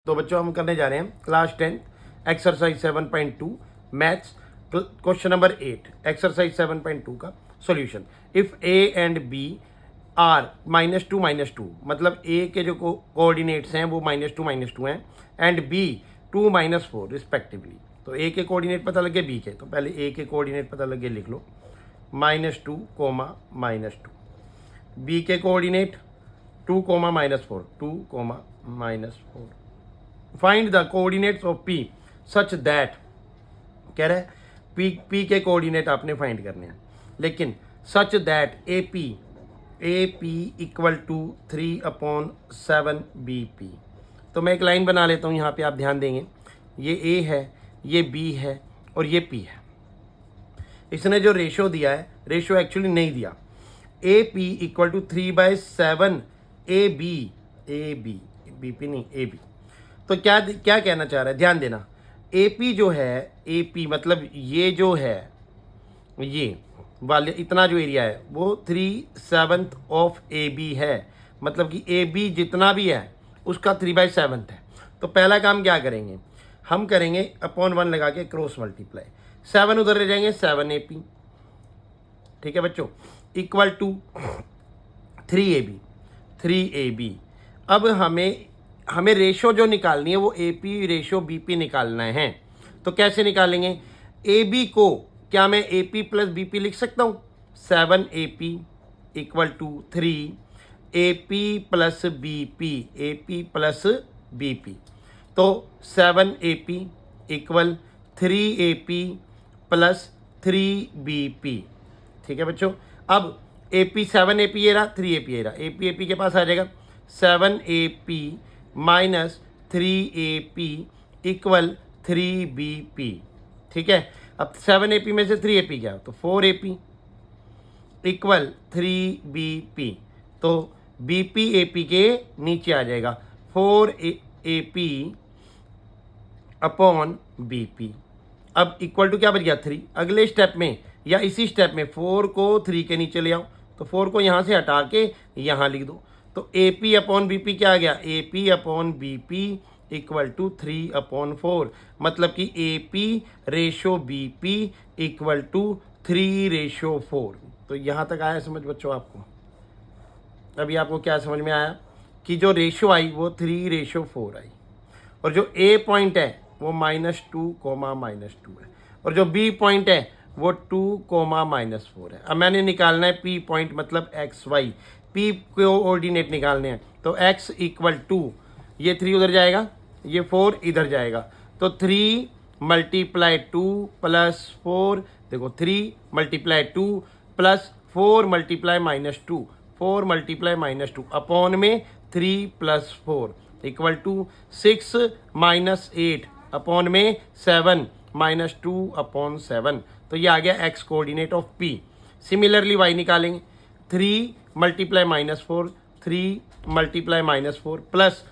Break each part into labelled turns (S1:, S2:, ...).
S1: तो बच्चों हम करने जा रहे हैं class 10 exercise 7.2 maths question number 8 exercise 7.2 का solution. If A and B are -2 मतलब ए के जो कोऑर्डिनेट्स हैं वो -2 हैं एंड बी 2 -4 रिस्पेक्टिवली। तो ए के कोऑर्डिनेट पता लगे बी के, तो पहले ए के कोऑर्डिनेट पता लगे लिख लो -2, -2। बी के coordinate 2, -4 2, -4। Find the coordinates of P such that, कह रहा है पी के कोऑर्डिनेट आपने फाइंड करने हैं, लेकिन such that A P equal to 3/7 B P. तो मैं एक लाइन बना लेता हूँ, यहाँ पे आप ध्यान देंगे, ये ए है, ये बी है और ये पी है। इसने जो रेशो दिया है, रेशो एक्चुअली नहीं दिया। A P equal to 3/7 A B P नहीं ए बी। तो क्या क्या कहना चाह रहा है, ध्यान देना। ए पी जो है, ए पी मतलब ये जो है, ये वाले इतना जो एरिया है वो 3/7 ऑफ ए बी है, मतलब कि ए बी जितना भी है उसका 3/7 है। तो पहला काम क्या करेंगे, हम करेंगे अपॉन 1 लगा के क्रॉस मल्टीप्लाई। 7 उधर ले जाएंगे, 7 ए पी, ठीक है बच्चों, इक्वल टू 3 ए बी। अब हमें रेशो जो निकालनी है वो A P ratio B P निकालना है। तो कैसे निकालेंगे, ए बी को क्या मैं A P plus B P लिख सकता हूँ, 7 A P equal to 3 A P plus B P, A P plus B P. तो 7 A P equal 3 A P plus 3 B P, ठीक है बच्चों। अब ए पी 7 ए पी ये रहा, 3 ए पी ये रहा, ए पी के पास आ जाएगा 7 A P minus 3 A P equal 3 B P, ठीक है। अब 7 ए पी में से 3 ए पी गया तो 4 A P equal 3 B P. तो बी पी ए पी के नीचे आ जाएगा 4 A P upon B P. अब इक्वल टू क्या बच गया 3। अगले स्टेप में या इसी स्टेप में 4 को 3 के नीचे ले आओ, तो 4 को यहाँ से हटा के यहाँ लिख दो। तो A P upon B P क्या आ गया, A P upon B P equal to 3/4, मतलब कि A P ratio B P equal to 3/4। तो यहाँ तक आया समझ बच्चों आपको? अभी आपको क्या समझ में आया कि जो रेशो आई वो 3/4 आई, और जो ए पॉइंट है वो -2, -2 है, और जो बी पॉइंट है वो 2, -4 है। अब मैंने निकालना है पी पॉइंट मतलब एक्स वाई, पी कोऑर्डिनेट निकालने हैं। तो x इक्वल टू ये 3 उधर जाएगा, ये 4 इधर जाएगा, तो 3 × 2 + 4, देखो 3 × 2 + 4 × -2, 4 × -2 अपॉन में 3 + 4 इक्वल टू 6 - 8 अपॉन में 7 -2/7। तो ये आ गया x coordinate of p। Similarly y निकालेंगे, 3 × -4, 3 × -4 plus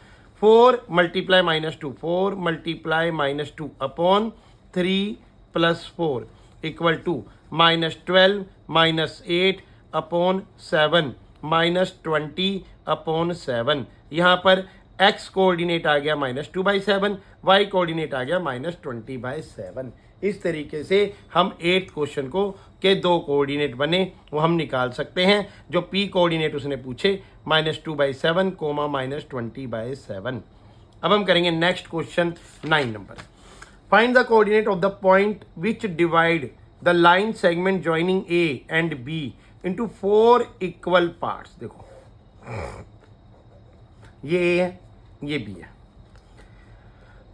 S1: 4 × -2, 4 × -2 upon 3 + 4 equal to -12 - 8 upon 7 -20/7। यहाँ पर x कोऑर्डिनेट आ गया -2/7, y कोऑर्डिनेट आ गया -20/7। इस तरीके से हम 8th क्वेश्चन को के 2 कोऑर्डिनेट बने वो हम निकाल सकते हैं। जो p कोऑर्डिनेट उसने पूछे -2/7, -20/7। अब हम करेंगे next question 9 number. Find the coordinate of the point which divide the line segment joining A and B into 4 equal parts. देखो ये ए है, ये बी है,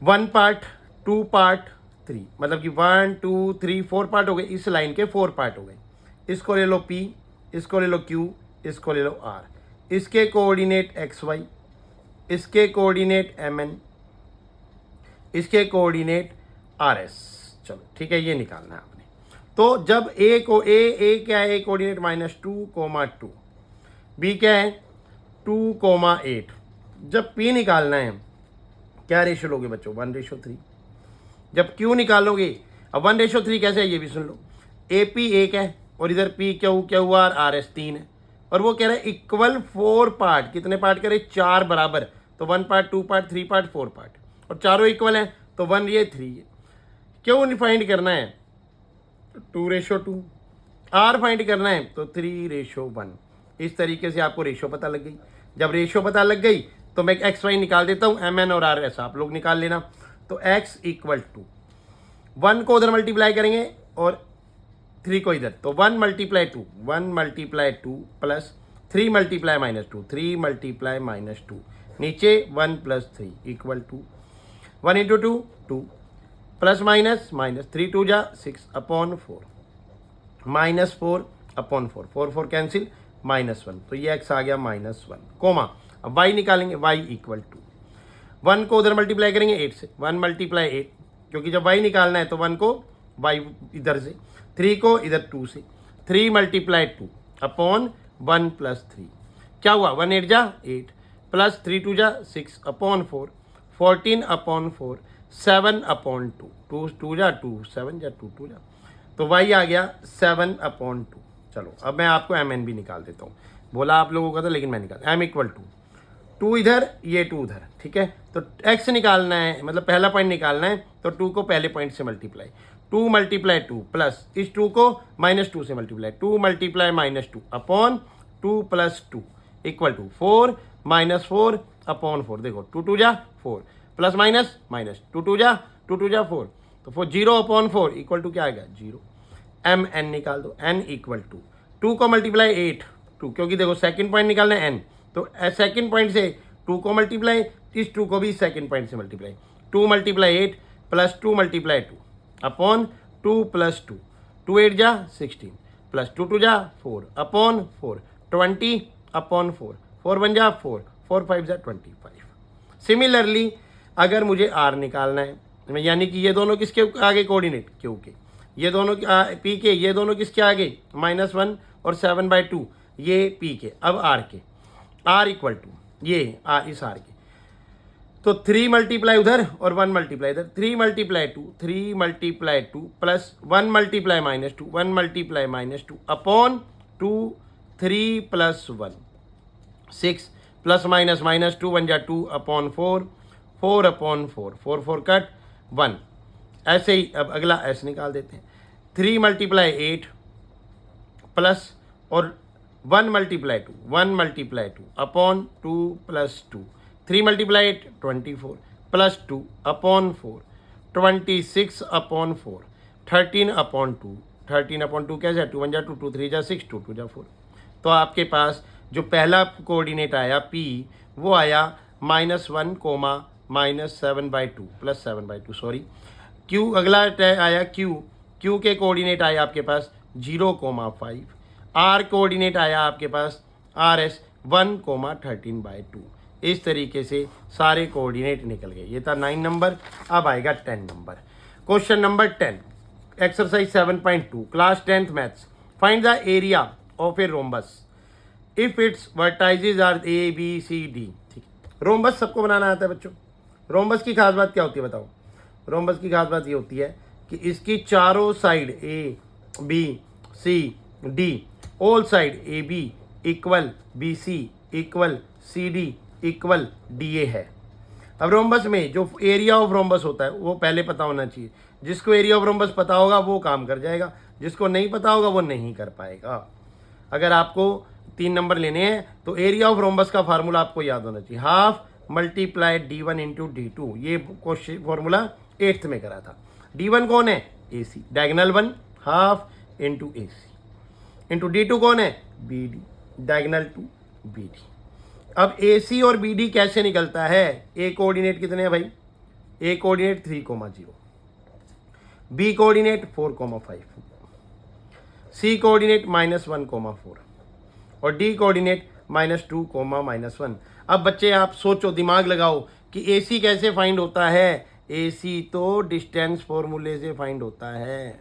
S1: 1 पार्ट, 2 पार्ट, 3, मतलब कि 1 2 3 4 पार्ट हो गए। इस लाइन के 4 पार्ट हो गए। इसको ले लो P, इसको ले लो Q, इसको ले लो R। इसके कोऑर्डिनेट XY, इसके कोऑर्डिनेट MN, इसके कोऑर्डिनेट RS। चलो ठीक है, ये निकालना है आपने। तो जब A को A क्या है, A कोऑर्डिनेट -2, 2, B क्या है 2, 8। जब P निकालना है क्या रेशो लोगे बच्चों, 1/3। जब Q निकालोगे, अब 1/3 कैसे है ये भी सुन लो। ए पी 1 है और इधर P Q R RS 3 है, और वो कह रहा है इक्वल 4 पार्ट। कितने पार्ट करे, 4 बराबर। तो 1 पार्ट, 2 पार्ट, 3 पार्ट, 4 पार्ट। और चारों इक्वल हैं तो 1 ये 3 है। क्यों फाइंड करना है? 2:2। आर फाइंड करना है तो 3:1। इस तरीके से आपको रेशो पता लग गई। जब रेशो पता लग गई तो मैं एक्स वाई निकाल देता हूँ, एम एन और आर ऐसा आप लोग निकाल लेना। तो एक्स इक्वल टू 1 को उधर मल्टीप्लाई करेंगे और 3 को इधर, तो 1 multiply 2, 1 multiply 2 plus 3 multiply -2, 3 multiply -2, नीचे 1 plus 3 equal to 1 into 2 2 plus minus minus 3 2 जा 6 अपॉन 4 -4 अपॉन 4, 4 4 कैंसिल -1, तो ये x आ गया -1 कोमा। अब y निकालेंगे, y इक्वल टू 1 को उधर मल्टीप्लाई करेंगे 8 से, 1 मल्टीप्लाई 8, क्योंकि जब y निकालना है तो 1 को y इधर से, 3 को इधर 2 से, 3 मल्टीप्लाई 2 अपॉन 1 प्लस 3, क्या हुआ 1 8 जा 8 प्लस 3 2 जा 6 अपॉन 4, 14 अपॉन 4, 7 अपॉन 2, 2 2 जा 2, 7 जा 2 2 जा, तो y आ गया 7 अपॉन 2। चलो अब मैं आपको एम एन भी निकाल देता हूँ, बोला आप लोगों का था लेकिन मैं निकाल, एम इक्वल टू 2 इधर ये 2 उधर, ठीक है। तो x निकालना है, मतलब पहला पॉइंट निकालना है, तो 2 को पहले पॉइंट से मल्टीप्लाई, 2 मल्टीप्लाई 2 प्लस इस 2 को -2 से multiply, 2 multiply -2 upon 2 plus 2 equal to 4 -4 upon 4, देखो 2 2 जा 4 प्लस माइनस माइनस 2 2 जा 4, तो 4 0 अपॉन 4 इक्वल टू क्या आएगा 0। एम एन निकाल दो, एन इक्वल टू 2 को मल्टीप्लाई 8 2, क्योंकि देखो सेकंड पॉइंट निकालना है एन, तो सेकंड पॉइंट से 2 को मल्टीप्लाई, इस 2 को भी सेकंड पॉइंट से multiply, 2 multiply 8 plus 2 multiply 2 upon 2 plus 2, 2 8 जा 16 प्लस 2 2 जा 4 अपॉन 4, 20 अपॉन 4, 4 1 जा 4, 4 5 जा 25। सिमिलरली अगर मुझे आर निकालना है, यानी कि ये दोनों किसके आगे कोऑर्डिनेट, क्यू के, ये दोनों पी के, ये दोनों किसके आगे -1 और 7/2 ये पी के। अब आर के, आर इक्वल टू ये इस आर के, तो 3 मल्टीप्लाई उधर और 1 मल्टीप्लाई इधर, 3 multiply 2, 3 multiply 2 plus 1 multiply -2, 1 multiply -2 upon 2, 3 plus 1 6 plus minus -2 1 जा 2 अपॉन 4, 4 अपॉन 4, 4 4 कट 1। ऐसे ही अब अगला एस निकाल देते हैं, 3 मल्टीप्लाई 8 प्लस और 1 multiply 2, 1 multiply 2 upon 2 plus 2, 3 multiply 8 24 plus 2 upon 4, 26 upon 4, 13 upon 2, 13 upon 2 कैसे 2 1 जा 2, 2 3 जा 6, 2 2 जा 4। तो आपके पास जो पहला कोऑर्डिनेट आया P वो आया -1 कोमा -7/2 प्लस 7/2 सॉरी। Q अगला आया Q के कोऑर्डिनेट आया आपके पास 0,5, R कोऑर्डिनेट आया आपके पास RS 1,13/2। इस तरीके से सारे कोऑर्डिनेट निकल गए। ये था 9 नंबर। अब आएगा 10 number. Question number 10 exercise 7.2 class 10th maths. Find the area of a rhombus if its vertices are ABCD। ठीक, रोम्बस सबको बनाना आता है बच्चों। रोम्बस की खास बात क्या होती है बताओ? रोम्बस की खास बात ये होती है कि इसकी चारों side ABCD all side AB equal BC equal CD equal DA है। अब रोम्बस में जो एरिया ऑफ रोम्बस होता है वो पहले पता होना चाहिए। जिसको एरिया ऑफ रोम्बस पता होगा वो काम कर जाएगा, जिसको नहीं पता होगा वो नहीं कर पाएगा। अगर आपको 3 नंबर लेने हैं तो एरिया ऑफ रोम्बस का फार्मूला आपको याद होना चाहिए, half multiply D1 into D2। ये क्वेश्चन फार्मूला 8th में करा था। D1 कौन है? AC, diagonal 1 half into AC into D2 कौन है? BD, diagonal 2 BD। अब AC और BD कैसे निकलता है? A कोऑर्डिनेट कितने हैं भाई? A coordinate 3,0, B coordinate 4,5, C coordinate -1,4 और D कोऑर्डिनेट -2, -1। अब बच्चे आप सोचो, दिमाग लगाओ कि AC कैसे फाइंड होता है? AC तो डिस्टेंस फॉर्मूले से फाइंड होता है।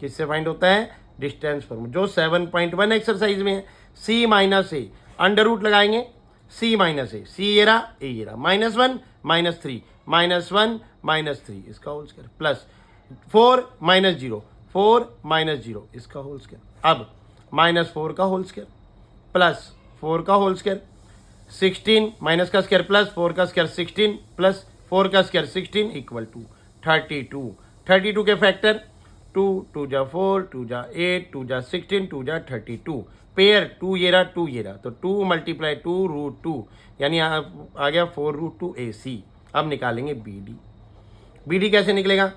S1: किससे फाइंड होता है? डिस्टेंस फॉर्मूला, जो 7.1 एक्सरसाइज में है। C माइनस ए, अंडर रूट लगाएंगे, C माइनस ए, C ये रहा, A ये रहा, -1 -3 -1 -3 इसका होल स्क्वायर प्लस 4 -0 4 -0 इसका होल स्क्वायर। अब -4 का होल स्क्वायर प्लस 4 का होल स्क्वायर, 16 माइनस का स्क्वायर प्लस 4 का स्क्वायर 16 प्लस 4 का स्क्वायर 16 इक्वल टू 32। 32 के फैक्टर 2 2 जा 4 2 जा 8 2 जा 16 2 जा 32। पेयर 2 ये रहा 2 ये रहा, तो 2 × 2 √2 यानी आ गया 4√2 AC। अब निकालेंगे BD। BD कैसे निकलेगा?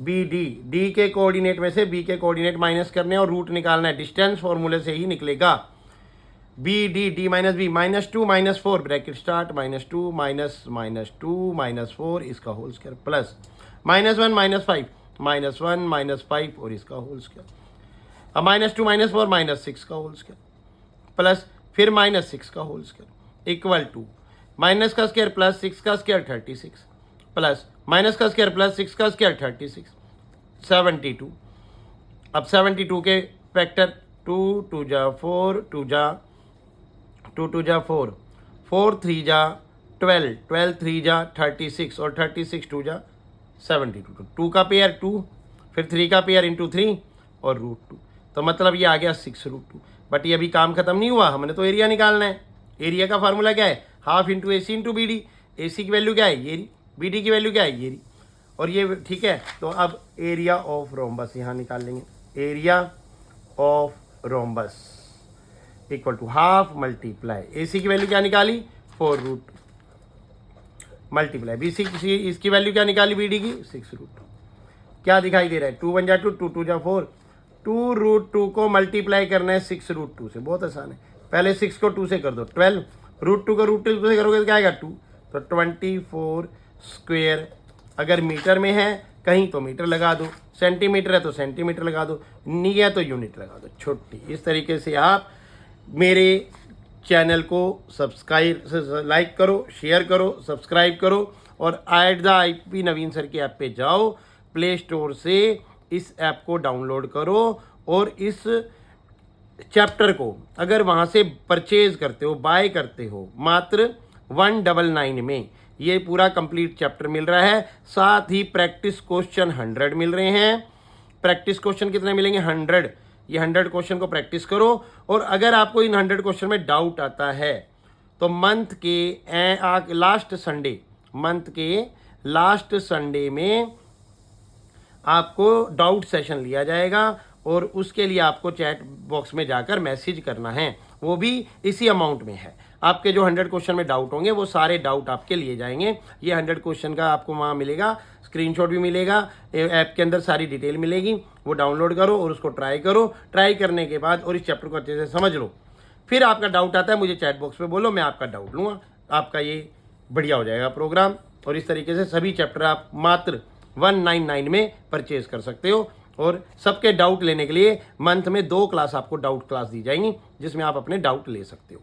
S1: BD D के कोऑर्डिनेट में से B के कोऑर्डिनेट माइनस करने और रूट निकालना है, डिस्टेंस फॉर्मूले से ही निकलेगा। BD D minus B -2 -4 bracket start -2 -2 -4 इसका होल स्क्वायर प्लस -1 -5 -1 -5 और इसका होल स्क्वायर। अब -2 -4 -6 का होल स्क्वायर प्लस फिर -6 का whole square equal to minus का स्क्वायर प्लस 6 का स्क्वायर 36 प्लस माइनस का स्क्वायर प्लस 6 का स्क्वायर 36 72। अब 72 के फैक्टर 2 2 जा 4 2 जा 2 2 जा 4 4 3 जा 12 12 3 जा 36 और 36 2 जा 72। 2 का पेयर 2 फिर 3 का पेयर इंटू 3 और √2, तो मतलब ये आ गया 6√2। बट ये अभी काम खत्म नहीं हुआ, हमने तो एरिया निकालना है। एरिया का फार्मूला क्या है? Half into AC into BD। AC की वैल्यू क्या है? ये रही। BD की वैल्यू क्या है? ये रही। और ये ठीक है, तो अब एरिया ऑफ रोम्बस यहाँ निकाल लेंगे। Area of rhombus equal to half multiply AC की वैल्यू क्या निकाली? 4√2 मल्टीप्लाई BC की इसकी वैल्यू क्या निकाली? BD की 6√2। क्या दिखाई दे रहा है? 2 1 जा 2 2 2 जा 4 2√2 को मल्टीप्लाई करना है 6√2 से। बहुत आसान है, पहले 6 को 2 से कर दो 12, √2 को √2 से करोगे तो क्या आएगा 2, तो 24 स्क्वेयर। अगर मीटर में है कहीं तो मीटर लगा दो, सेंटीमीटर है तो सेंटीमीटर लगा दो, नहीं है तो यूनिट लगा दो, छुट्टी। इस तरीके से आप मेरे चैनल को सब्सक्राइब लाइक करो, शेयर करो, सब्सक्राइब करो और @IP नवीन सर के ऐप पे जाओ, प्ले स्टोर से इस ऐप को डाउनलोड करो और इस चैप्टर को अगर वहाँ से परचेज करते हो, बाय करते हो, मात्र 199 में ये पूरा कंप्लीट चैप्टर मिल रहा है। साथ ही प्रैक्टिस क्वेश्चन 100 मिल रहे हैं। प्रैक्टिस क्वेश्चन कितने मिलेंगे? 100। ये 100 क्वेश्चन को प्रैक्टिस करो और अगर आपको इन 100 क्वेश्चन में डाउट आता है तो मंथ के लास्ट संडे में आपको डाउट सेशन लिया जाएगा और उसके लिए आपको चैट बॉक्स में जाकर मैसेज करना है, वो भी इसी अमाउंट में है। आपके जो 100 क्वेश्चन में डाउट होंगे वो सारे डाउट आपके लिए जाएंगे। ये 100 क्वेश्चन का आपको वहाँ मिलेगा, स्क्रीनशॉट भी मिलेगा, ऐप के अंदर सारी डिटेल मिलेगी। वो डाउनलोड करो और उसको ट्राई करो। ट्राई करने के बाद और इस चैप्टर को अच्छे से समझ लो, फिर आपका डाउट आता है मुझे चैट बॉक्स में बोलो, मैं आपका डाउट लूँगा, आपका ये बढ़िया हो जाएगा प्रोग्राम। और इस तरीके से सभी चैप्टर आप मात्र 199 में परचेज कर सकते हो। और सबके डाउट लेने के लिए मंथ में 2 क्लास आपको डाउट क्लास दी जाएंगी जिसमें आप अपने डाउट ले सकते हो।